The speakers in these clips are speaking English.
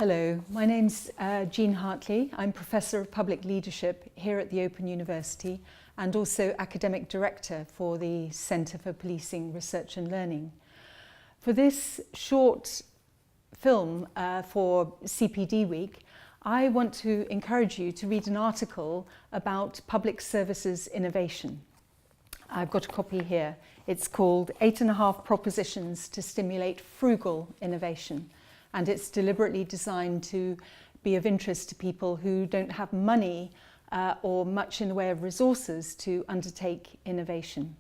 Hello, my name's Jean Hartley. I'm Professor of Public Leadership here at the Open University and also Academic Director for the Centre for Policing, Research and Learning. For this short film for CPD Week, I want to encourage you to read an article about public services innovation. I've got a copy here. It's called 8.5 Propositions to Stimulate Frugal Innovation. And it's deliberately designed to be of interest to people who don't have money or much in the way of resources to undertake innovation.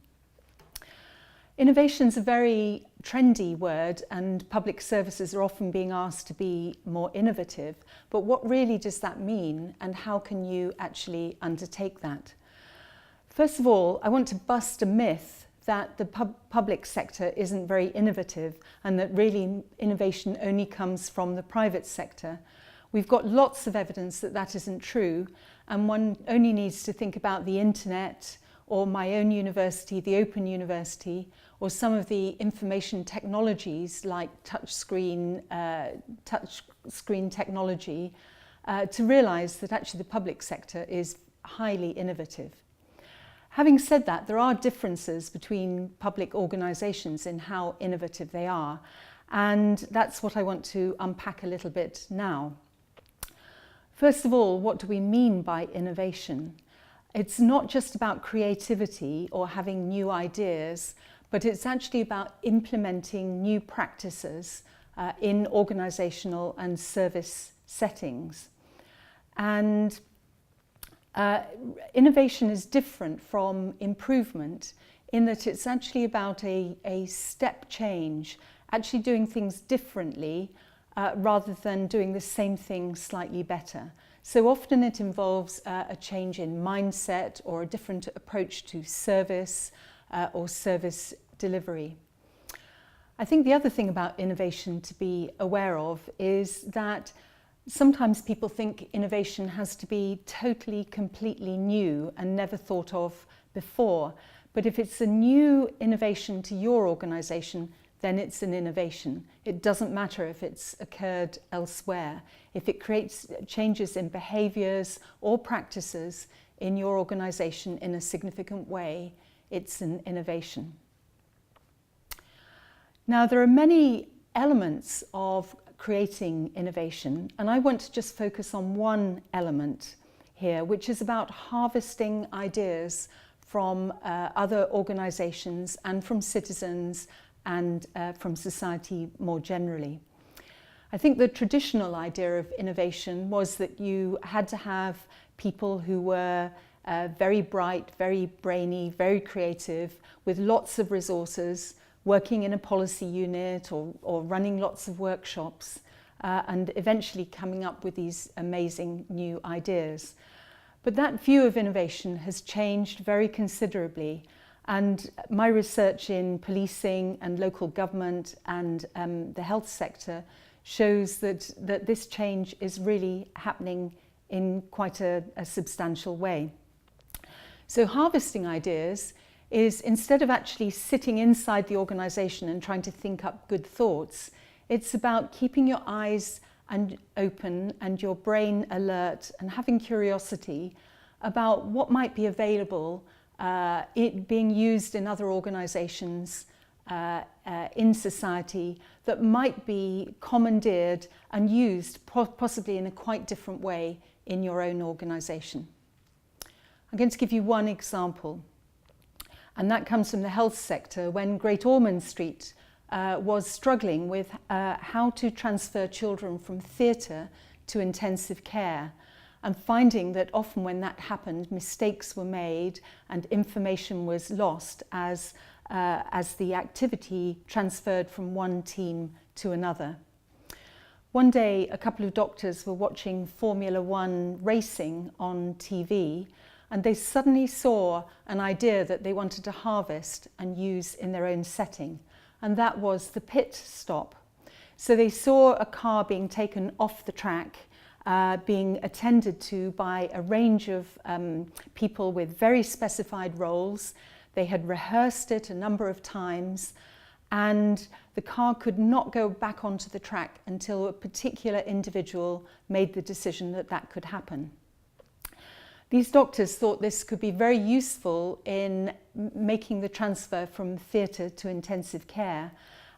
Innovation is a very trendy word, and public services are often being asked to be more innovative. But what really does that mean, and how can you actually undertake that? First of all, I want to bust a myth that the public sector isn't very innovative and that really innovation only comes from the private sector. We've got lots of evidence that that isn't true, and one only needs to think about the internet or my own university, the Open University, or some of the information technologies like touchscreen technology to realise that actually the public sector is highly innovative. Having said that, there are differences between public organisations in how innovative they are, and that's what I want to unpack a little bit now. First of all, what do we mean by innovation? It's not just about creativity or having new ideas, but it's actually about implementing new practices in organisational and service settings. And innovation is different from improvement in that it's actually about a step change, actually doing things differently rather than doing the same thing slightly better. So often it involves a change in mindset or a different approach to service or service delivery. I think the other thing about innovation to be aware of is that sometimes people think innovation has to be totally, completely new and never thought of before. But if it's a new innovation to your organisation, then it's an innovation. It doesn't matter if it's occurred elsewhere. If it creates changes in behaviours or practices in your organisation in a significant way, it's an innovation. Now, there are many elements of creating innovation, and I want to just focus on one element here, which is about harvesting ideas from other organisations and from citizens and from society more generally. I think the traditional idea of innovation was that you had to have people who were very bright, very brainy, very creative, with lots of resources, working in a policy unit or running lots of workshops and eventually coming up with these amazing new ideas. But that view of innovation has changed very considerably, and my research in policing and local government and the health sector shows that this change is really happening in quite a substantial way. So harvesting ideas is, instead of actually sitting inside the organisation and trying to think up good thoughts, it's about keeping your eyes open and your brain alert and having curiosity about what might be available, it being used in other organisations in society that might be commandeered and used possibly in a quite different way in your own organisation. I'm going to give you one example. And that comes from the health sector, when Great Ormond Street was struggling with how to transfer children from theatre to intensive care, and finding that often when that happened, mistakes were made and information was lost as the activity transferred from one team to another. One day, a couple of doctors were watching Formula One racing on TV, and they suddenly saw an idea that they wanted to harvest and use in their own setting, and that was the pit stop. So they saw a car being taken off the track, being attended to by a range of people with very specified roles. They had rehearsed it a number of times, and the car could not go back onto the track until a particular individual made the decision that that could happen. These doctors thought this could be very useful in making the transfer from theatre to intensive care,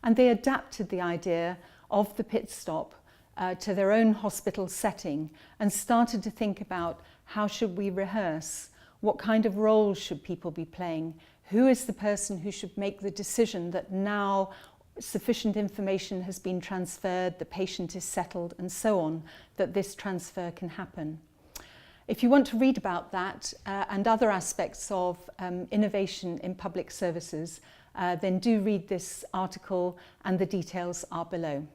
and they adapted the idea of the pit stop to their own hospital setting and started to think about how should we rehearse, what kind of roles should people be playing, who is the person who should make the decision that now sufficient information has been transferred, the patient is settled, and so on, that this transfer can happen. If you want to read about that and other aspects of innovation in public services, then do read this article, and the details are below.